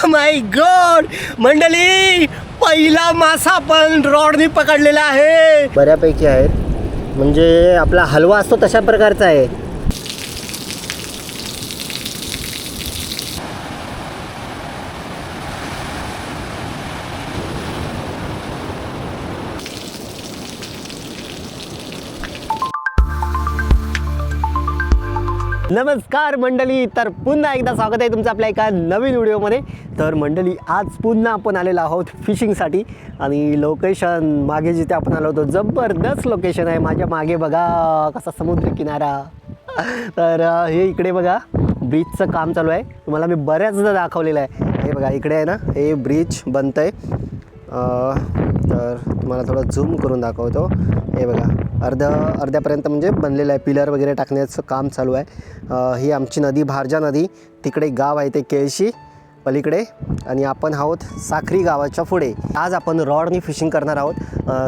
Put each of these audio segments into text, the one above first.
माय god मंडळी, पहिला मासा पण रॉडनी पकडलेला आहे. बऱ्यापैकी आहेत, म्हणजे आपला हलवा असतो तशा प्रकारचा आहे. नमस्कार मंडळी, तर पुन्हा एकदा स्वागत आहे तुमचं आपल्या एका नवीन व्हिडिओमध्ये. तर मंडळी, आज पुन्हा आपण आलेलो आहोत फिशिंगसाठी आणि लोकेशन मागे जिथे आपण आलो होतो जबरदस्त लोकेशन आहे. माझ्या मागे बघा कसा समुद्र किनारा. तर हे इकडे बघा ब्रिजचं काम चालू आहे. तुम्हाला मी बऱ्याचदा दाखवलेलं आहे. हे बघा इकडे आहे ना, हे ब्रिज बनतं आहे. तर तुम्हाला थोडं झूम करून दाखवतो. हे बघा अर्ध्यापर्यंत म्हणजे बनलेलं आहे. पिलर वगैरे टाकण्याचं काम चालू आहे. ही आमची नदी भारजा नदी. तिकडे गाव आहे ते केळशी पलीकडे, आणि आपण आहोत साखरी गावाच्या पुढे. आज आपण रॉडनी फिशिंग करणार आहोत.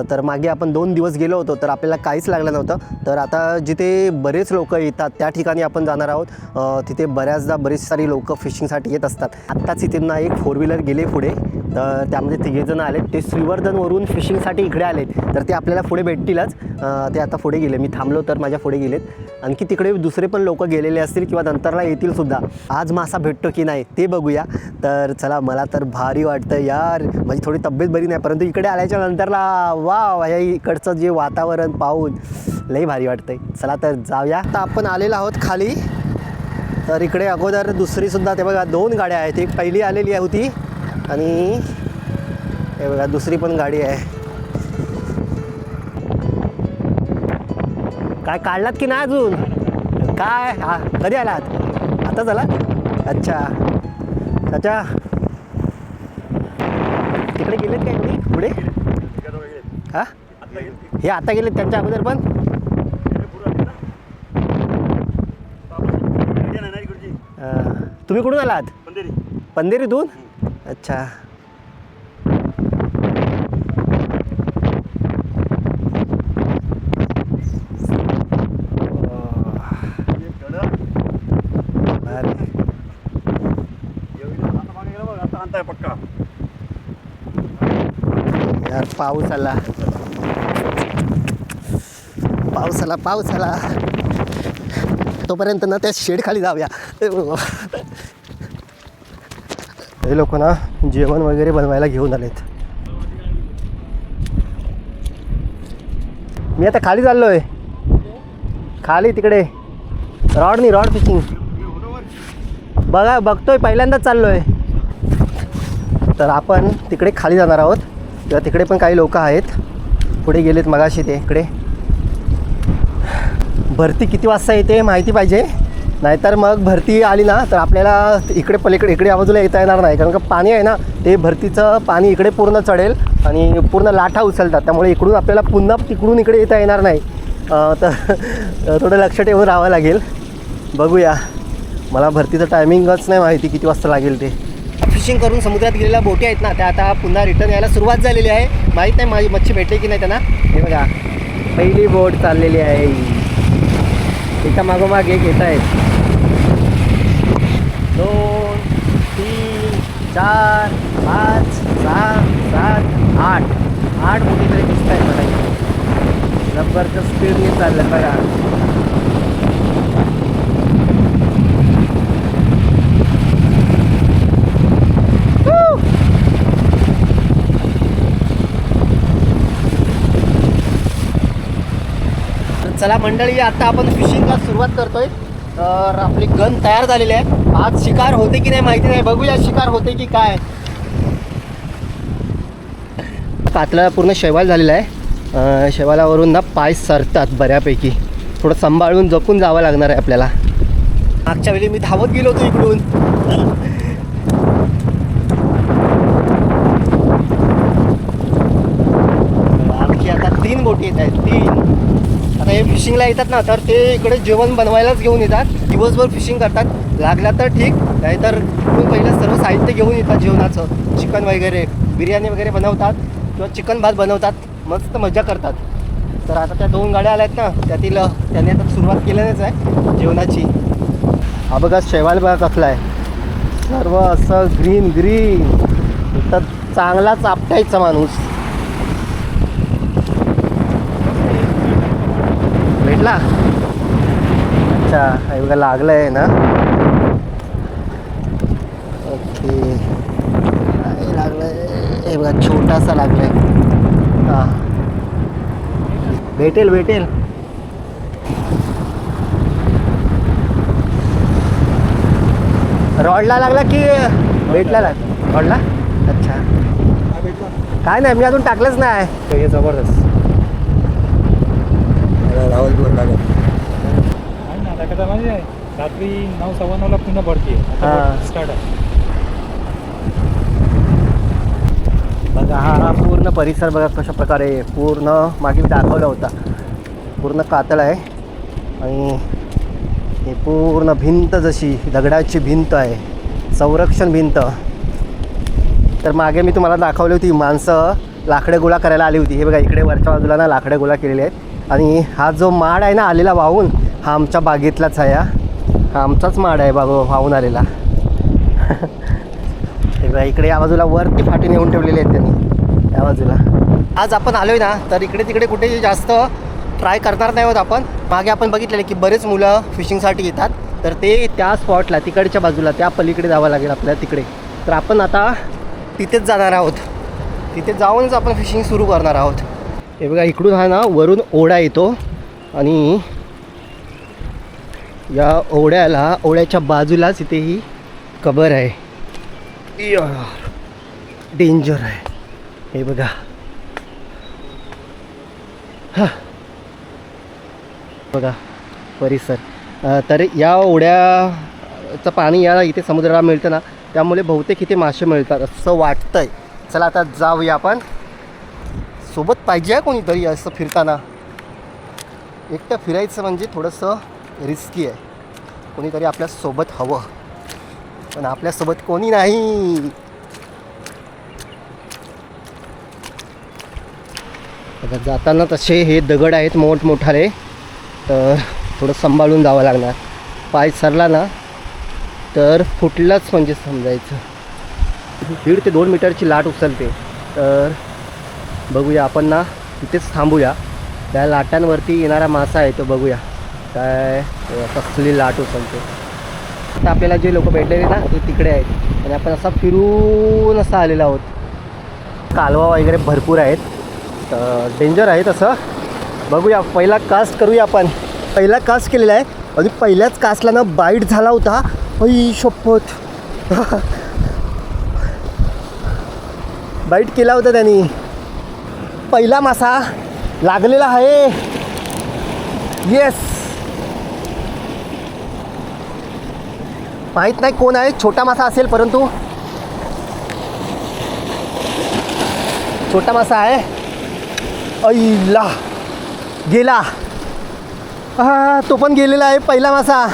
तर मागे आपण 2 दिवस गेलो होतो तर आपल्याला काहीच लागलं नव्हतं. तर आता जिथे बरेच लोक येतात त्या ठिकाणी आपण जाणार आहोत. तिथे बऱ्याचदा बरीच सारी लोक फिशिंगसाठी येत असतात. आत्ताच इथे ना एक 4 व्हीलर गेले पुढे, तर त्यामध्ये 3 जण आले. ते श्रीवर्धनवरून फिशिंगसाठी इकडे आलेत, तर ते आपल्याला पुढे भेटतीलच. ते आता पुढे गेले, मी थांबलो तर माझ्या पुढे गेलेत. आणखी तिकडे दुसरे पण लोक गेलेले असतील किंवा नंतरला येतील सुद्धा. आज मासा भेटतो की नाही ते बघूया. तर चला, मला तर भारी वाटतं यार. माझी थोडी तब्येत बरी नाही, परंतु इकडे आल्याच्या नंतरला वा, या इकडचं जे वातावरण पाहून लई भारी वाटतंय. चला तर जाऊया. आता आपण आलेलो आहोत खाली. तर इकडे अगोदर दुसरीसुद्धा ते बघा 2 गाड्या आहेत. एक पहिली आलेली होती आणि हे बघा दुसरी पण गाडी आहे. काय काढलात की नाही अजून? काय कधी आलात? आता झाला? अच्छा अच्छा, तिकडे गेलेत काय कोणी पुढे? हां, हे आता गेलेत त्यांच्या अगोदर पण? तुम्ही कुठून आलात? पंधेरीतून? अच्छा. यार पाऊस आला, पाऊस आला. तोपर्यंत ना त्या शेड खाली जाऊया. हे लोक ना जेवण वगैरे बनवायला घेऊन आलेत. मी आता खाली चाललो आहे, खाली तिकडे रॉड फिशिंग बघतोय, पहिल्यांदाच चाललो आहे. तर आपण तिकडे खाली जाणार आहोत. किंवा तिकडे पण काही लोक आहेत, पुढे गेलेत मगाशी ते. इकडे भरती किती वाजता येते माहिती पाहिजे, नाहीतर मग भरती आली ना तर आपल्याला इकडे पलीकडे इकडे बाजूला येता येणार नाही. कारण का पाणी आहे ना, ते भरतीचं पाणी इकडे पूर्ण चढेल आणि पूर्ण लाटा उचलतात. त्यामुळे इकडून आपल्याला पुन्हा तिकडून इकडे येता येणार नाही. तर थोडं लक्ष ठेवून राहावं लागेल. बघूया, मला भरतीचं टायमिंगच नाही माहिती किती वाजता लागेल ते. फिशिंग करून समुद्रात गेलेल्या बोटी आहेत ना, त्या आता पुन्हा रिटर्न यायला सुरुवात झालेली आहे. माहीत नाही माझी मच्छी भेटली की नाही त्यांना. हे बघा पहिली बोट चाललेली आहे, एका मागोमाग एक येत आहेत. 2 3 4 5 6 7 8 बोटी तरी दिसत आहेत मला. जबरदस्त स्पीडने चाललं बघा. चला मंडळी, आता आपण फिशिंगला सुरुवात करतोय. तर आपली गन तयार झालेली आहे. आज शिकार होते की नाही माहिती नाही, बघूया शिकार होते की काय. कातला पूर्ण शैवाल झालेला आहे. शैवालावरून ना पाय सरतात बऱ्यापैकी. थोडं सांभाळून जपून जावं लागणार आहे आपल्याला. मागच्या वेळी मी धावत गेलो होतो इकडून. आणखी आता 3 बोटी येत आहेत, 3. आता हे फिशिंगला येतात ना, तर ते इकडे जेवण बनवायलाच घेऊन येतात. दिवसभर फिशिंग करतात. लागलं तर ठीक, नाहीतर पहिलं सर्व साहित्य घेऊन येतात जेवणाचं. चिकन वगैरे, बिर्याणी वगैरे बनवतात किंवा चिकन भात बनवतात. मस्त मजा करतात. तर आता त्या 2 गाड्या आल्या आहेत ना, त्यातील त्यांनी आता सुरुवात केलेलीच आहे जेवणाची. हा बघा शैवाल बघा कसला आहे. सर्व असं ग्रीन ग्रीन. तर चांगलाच आपटायचा माणूस भेटला. अच्छा, हे बघा लागलंय ना. ओके, काय लागलंय हे बघा, छोटासा लागलाय. हां, भेटेल भेटेल. रॉडला लागला की भेटला रॉडला. अच्छा, काय नाही, मी अजून टाकलंच नाही. हे जबरदस्त. रावलपूर लागत ना आता कसं म्हणजे रात्री 9:15 पुन्हा भरती आहे. स्टार्ट आहे. बघा हा पूर्ण परिसर बघा कशा प्रकारे पूर्ण मागे दाखवला होता. पूर्ण कातळ आहे आणि हे पूर्ण भिंत जशी दगडाची भिंत आहे, संरक्षण भिंत. तर मागे मी तुम्हाला दाखवली होती माणसं लाकडं गोळा करायला आली होती. हे बघा इकडे वरच्या बाजूला ना लाकडं गोळा केलेले आहेत. आणि हा जो माड आहे ना आलेला वाहून, हा आमच्या बागेतलाच आहे. हा आमचाच माड आहे वाहून आलेला. हे बघा इकडे या बाजूला वरती फाटी नेऊन ठेवलेली आहेत त्यांनी या बाजूला. आज आपण आलो आहे ना, तर इकडे तिकडे कुठे जास्त ट्राय करणार नाही आहोत आपण. मागे आपण बघितलेलं की बरेच मुलं फिशिंगसाठी येतात, तर ते त्या स्पॉटला तिकडच्या बाजूला त्या पलीकडे जावं लागेल आपल्याला तिकडे. तर आपण आता तिथेच जाणार आहोत. तिथे जाऊनच आपण फिशिंग सुरू करणार आहोत. हे बघा इकडून हा ना वरून ओढा येतो आणि या ओढ्याच्या बाजूलाच इथे ही कबर आहे. डेंजर आहे हे बघा. हा बघा परिसर. तर या ओढ्याचं पाणी या इथे समुद्राला मिळतं ना, त्यामुळे बहुतेक इथे मासे मिळतात असं वाटतंय. चला आता जाऊया आपण. सोबत पाहिजे आहे कोणीतरी असं फिरताना. एकटं फिरायचं म्हणजे थोडंसं रिस्की आहे. कोणीतरी आपल्यासोबत हवं, पण आपल्यासोबत कोणी नाही. आता जाताना तसे हे दगड आहेत मोठमोठाले, तर थोडं सांभाळून जावं लागणार. पाय सरला ना तर फुटलाच म्हणजे समजायचं. 1.5 ते 2 मीटरची लाट उचलते. तर बघूया आपण ना तिथेच थांबूया. त्या लाटांवरती येणारा मासा आहे तो बघूया काय कसली लाट उचलते. आता आपल्याला जे लोक भेटलेले ना ते तिकडे आहेत आणि आपण असा फिरून असं आलेलो आहोत. कालवा वगैरे भरपूर आहेत, तर डेंजर आहे तसं. बघूया, पहिला कास्ट करूया आपण. पहिला कास्ट केलेला आहे आणि पहिल्याच कास्टला ना बाईट झाला होता. अई शपथ, बाईट केला होता त्यांनी. पहिला मासा लागलेला आहे. येस, माहीत नाही कोण आहे. छोटा मासा असेल, परंतु छोटा मासा आहे. ऐला गेला. हा तो पण गेलेला आहे पहिला मासा.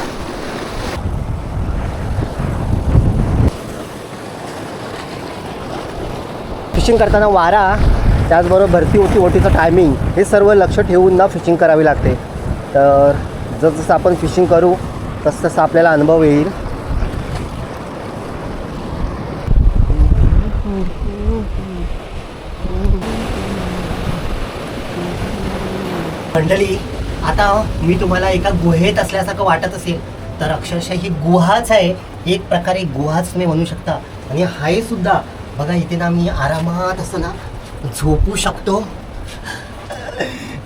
फिशिंग करताना वारा, त्याचबरोबर भरती होती, ओटीचं टायमिंग, हे सर्व लक्ष ठेवून ना फिशिंग करावी लागते. तर जसं आपण फिशिंग करू तसं आपल्याला अनुभव येईल. मंडळी, आता मी तुम्हाला एका गुहेत असल्यासारखं वाटत असेल, तर अक्षरशः ही गुहाच आहे. एक प्रकारे गुहाच तुम्ही म्हणू शकता. आणि हाही सुद्धा बघा, इथे ना मी आरामात असं ना झोपू शकतो.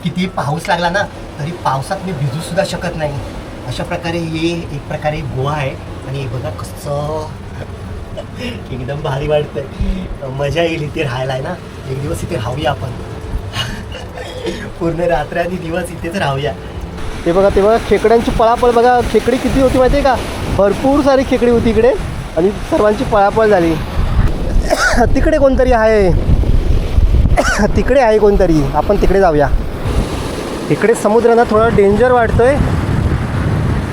किती पाऊस लागला ना तरी पावसात मी भिजू सुद्धा शकत नाही. अशा प्रकारे हे एक प्रकारे गुहा आहे. आणि बघा कसं एकदम भारी वाटतंय. मजा येईल इथे राहायला आहे ना. एक दिवस इथे राहूया आपण. पूर्ण रात्र आणि दिवस इथेच राहूया. ते बघा, ते बघा खेकड्यांची पळापळ बघा. खेकडी किती होती माहिती आहे का? भरपूर सारी खेकडी होती इकडे आणि सर्वांची पळापळ झाली. तिकडे कोणतरी आहे, तिकडे आहे कोणतरी. आपण तिकडे जाऊया. तिकडे समुद्र ना थोडा डेंजर वाटतोय.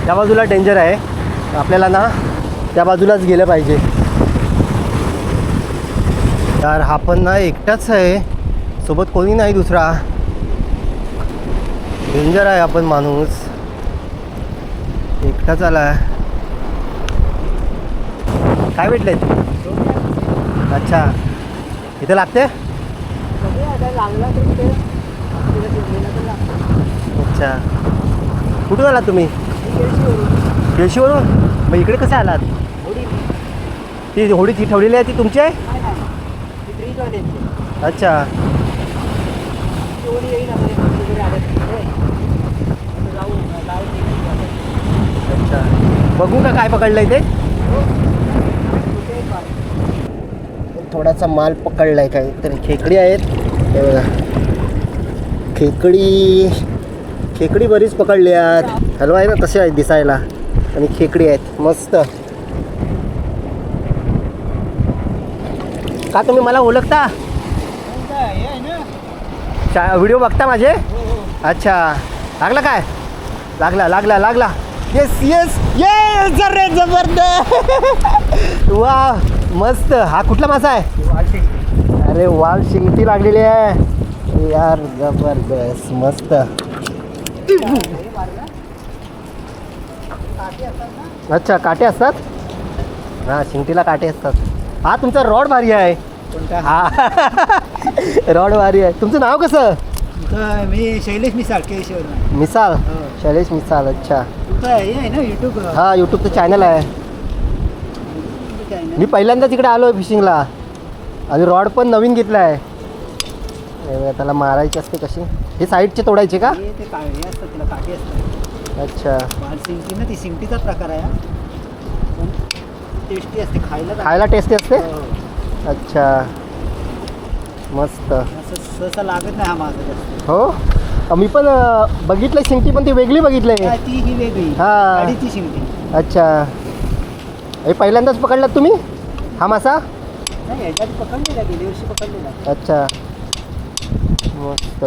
त्या बाजूला डेंजर आहे. आपल्याला ना त्या बाजूलाच गेलं पाहिजे. यार हा पण ना एकटाच आहे, सोबत कोणी नाही दुसरा. डेंजर आहे आपण माणूस, एकटाच आला. काय भेटले? अच्छा, इथे लागते? अच्छा, कुठून आलात तुम्ही? केळशीवरून. मग इकडे कसे आलात? ती होडी ती ठेवलेली आहे ती तुमची आहे? अच्छा. अच्छा, बघू का काय पकडलंय ते? थोडासा माल पकडलाय काहीतरी. खेकडी आहेत हे बघा. खेकडी बरीच पकडली आहेत. हलवा आहे ना तसे आहेत दिसायला. आणि खेकडी आहेत मस्त. का तुम्ही मला ओळखता? व्हिडिओ बघता माझे? अच्छा, लागला काय? लागला. येस येस येस, अरे जबरदस्त. वा मस्त. हा कुठला मासा आहे? अरे वाल शिंगटी लागलेली आहे यार, जबरदस्त मस्त. अच्छा, काटे असतात? हां, शिंगटीला काटे असतात. हा तुमचा रॉड भारी आहे. हा रॉड भारी आहे. तुमचं नाव कसं? मी शैलेश मिसाळ केळशीवर. मिसाल. शैलेश मिसाल. अच्छा, हे आहे ना यूट्यूब? हा यूट्यूबचं चॅनल आहे. मी पहिल्यांदा तिकडे आलो आहे फिशिंगला. आणि रॉड पण नवीन घेतला आहे. त्याला मारायची असते कशी? हे साईडचे तोडायचे का? ते हे असतात, तिला काठी असतात. अच्छा, वाल शिंगटी ना, ती शिंगटीचा प्रकार आहे. पण टेस्टी असते खायला टेस्टी असते. अच्छा, मस्त. असं सहसा लागत नाही हा मासा जास्त. हो, मी पण बघितलं शिंगटी, पण ती वेगळी बघितली. ती ही वेगळी. हा. ती शिंगटी. अच्छा, हे पहिल्यांदाच पकडलात तुम्ही हा मासा? नाही, ह्याच्यात पकडलेला, गेल्या वर्षी पकडलेला. अच्छा, मस्त.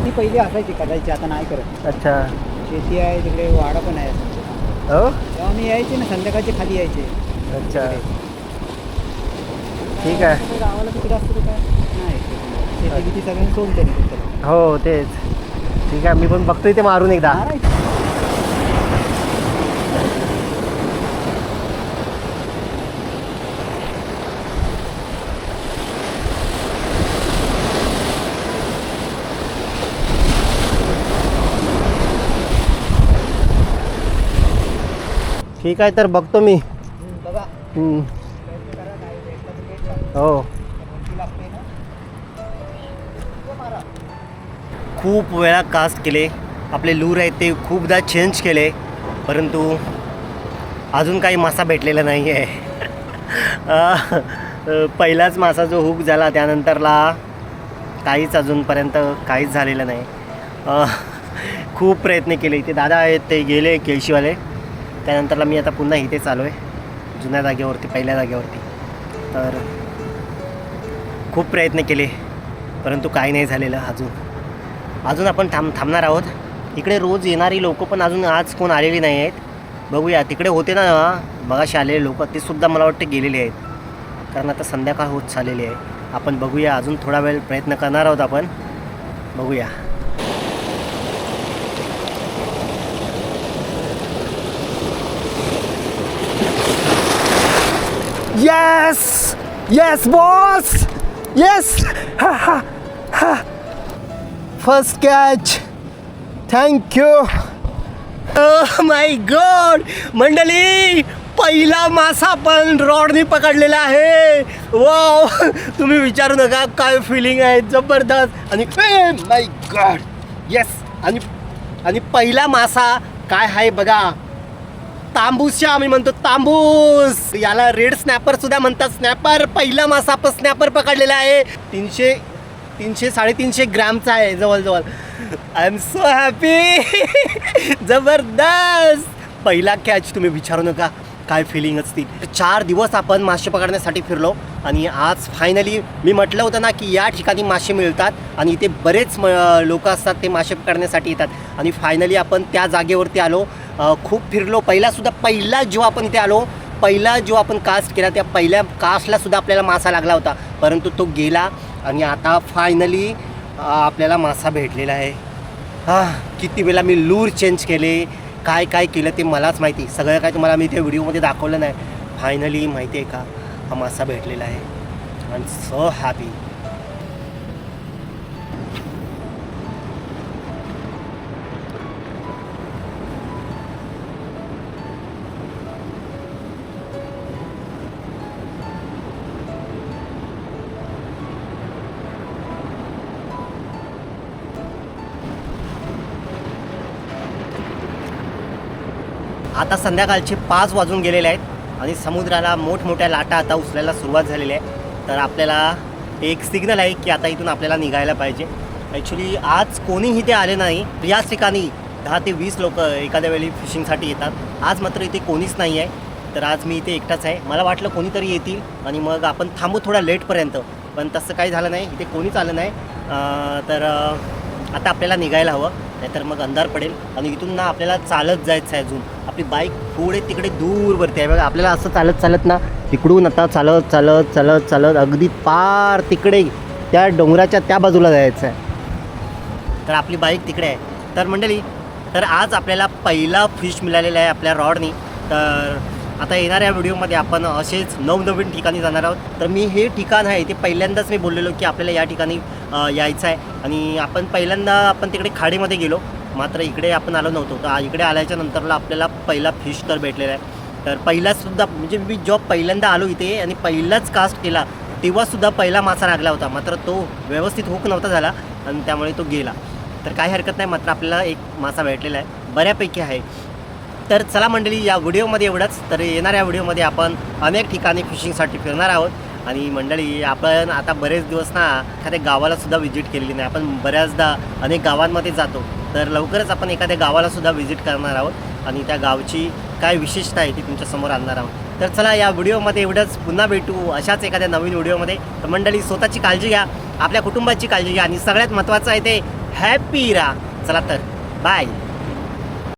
ती पहिली असायची करायची, आता नाही करत. अच्छा. शेती आहे तिकडे, वाडा पण आहे. हो, तेव्हा मी यायचे ना, संध्याकाळचे खाली यायचे. अच्छा, ठीक आहे. गावाला तिकडे असतं काय नाही, शेती किती सगळ्यांनी सोडते. हो तेच. ठीक आहे, मी पण बघतोय ते मारून एकदा. ठीक आहे, तर बघतो मी. बघा. हो, खूप वेळा कास्ट केले. आपले लूर आहेत ते खूपदा चेंज केले, परंतु अजून काही मासा भेटलेला नाही आहे. पहिलाच मासा जो हुक झाला त्यानंतरला काहीच अजूनपर्यंत काहीच झालेलं नाही. खूप प्रयत्न केले. इथे दादा आहेत ते गेले केळशीवाले. त्यानंतरला मी आता पुन्हा इथेच आलो आहे जुन्या जागेवरती, पहिल्या जागेवरती. तर खूप प्रयत्न केले परंतु काही नाही झालेलं. अजून आपण थांबणार आहोत. इकडे रोज येणारी लोकं पण अजून आज कोण आलेली नाही आहेत. बघूया, तिकडे होते ना मगाशी आलेले लोक, ते सुद्धा मला वाटते गेलेले आहेत, कारण आता संध्याकाळ होत चाललेली आहे. आपण बघूया, अजून थोडा वेळ प्रयत्न करणार आहोत आपण. बघूया. Yes yes boss, yes. First catch. Thank you. My god मंडळी, पहिला मासा पण रॉडनी पकडलेला आहे. वाव, तुम्ही विचारू नका काय फिलिंग आहे, जबरदस्त. आणि माय गॉड, येस. आणि पहिला मासा काय आहे बघा, तांबूसच्या आम्ही म्हणतो तांबूस. याला रेड स्नॅपर सुद्धा म्हणतात. स्नॅपर, पहिला मासा आपण स्नॅपर पकडलेला आहे. 300-350 ग्रॅमचा आहे जवळजवळ. I am so happy. जबरदस्त पहिला कॅच. तुम्ही विचारू नका काय फिलिंग असते. 4 दिवस आपण मासे पकडण्यासाठी फिरलो आणि आज फायनली मी म्हटलं होतं ना की या ठिकाणी मासे मिळतात आणि इथे बरेच लोक असतात ते मासे पकडण्यासाठी येतात. आणि फायनली आपण त्या जागेवरती आलो. खूप फिरलो. पहिला जो आपण इथे आलो, पहिला जो आपण कास्ट केला त्या पहिल्या कास्टला सुद्धा आपल्याला मासा लागला होता, परंतु तो गेला. आणि आता फायनली आपल्याला मासा भेटलेला आहे. किती वेळा मी लूर चेंज केले, काय काय केलं ते मलाच माहिती. सगळं काय तुम्हाला मी त्या व्हिडिओमध्ये दाखवलं नाही. फायनली माहिती आहे का, हा मासा भेटलेला आहे. I am so happy. आता संध्याकाळचे 5 वाजून गेलेले आहेत आणि समुद्राला मोठमोठ्या लाटा आता उचलायला सुरुवात झालेली आहे. तर आपल्याला एक सिग्नल आहे की आता इथून आपल्याला निघायला पाहिजे. ॲक्च्युली आज कोणीही ते आले नाही. याच ठिकाणी 10 ते 20 लोक एखाद्या वेळी फिशिंगसाठी येतात. आज मात्र इथे कोणीच नाही आहे. तर आज मी इथे एकटाच आहे. मला वाटलं कोणीतरी येतील आणि मग आपण थांबू थोडा लेटपर्यंत, पण तसं काही झालं नाही. इथे कोणीच आलं नाही. तर आता आपल्याला निघायला हवं, नाहीतर मग अंधार पडेल. आणि इथून ना आपल्याला चालत जायचं आहे. अजून आपली बाईक पुढे तिकडे दूरवरती आहे बघा. आपल्याला असं चालत चालत ना तिकडून आता चालत चालत चालत चालत अगदी पार तिकडे त्या डोंगराच्या त्या बाजूला जायचं आहे. तर आपली बाईक तिकडे आहे. तर मंडळी, तर आज आपल्याला पहिला फिश मिळालेला आहे आपल्या रॉडनी. तर आता येणाऱ्या व्हिडिओमध्ये आपण असेच नवनवीन ठिकाणी जाणार आहोत. तर मी हे ठिकाण आहे ते पहिल्यांदाच मी बोललेलो की आपल्याला या ठिकाणी यायचं आहे. आणि आपण पहिल्यांदा आपण तिकडे खाडीमध्ये गेलो, मात्र इकडे आपण आलो नव्हतो. तर इकडे आल्याच्या नंतरला आपल्याला पहिला फिश तर भेटलेला आहे. तर पहिलासुद्धा म्हणजे मी जेव्हा पहिल्यांदा आलो इथे आणि पहिलाच कास्ट केला तेव्हासुद्धा पहिला मासा लागला होता, मात्र तो व्यवस्थित हुक नव्हता झाला आणि त्यामुळे तो गेला. तर काही हरकत नाही, मात्र आपल्याला एक मासा भेटलेला आहे, बऱ्यापैकी आहे. तर चला मंडळी, या व्हिडिओमध्ये एवढंच. तर येणाऱ्या व्हिडिओमध्ये आपण अनेक ठिकाणी फिशिंगसाठी फिरणार आहोत. आणि मंडळी, आपण आता बरेच दिवस ना एखाद्या गावालासुद्धा व्हिजिट केलेली नाही. आपण बऱ्याचदा अनेक गावांमध्ये जातो. तर लवकरच आपण एखाद्या गावालासुद्धा व्हिजिट करणार आहोत आणि त्या गावची काय विशेषता आहे ती तुमच्यासमोर आणणार आहोत. तर चला, या व्हिडिओमध्ये एवढंच. पुन्हा भेटू अशाच एखाद्या नवीन व्हिडिओमध्ये. तर मंडळी, स्वतःची काळजी घ्या, आपल्या कुटुंबाची काळजी घ्या आणि सगळ्यात महत्त्वाचं आहे ते हॅपी राहा. चला तर, बाय.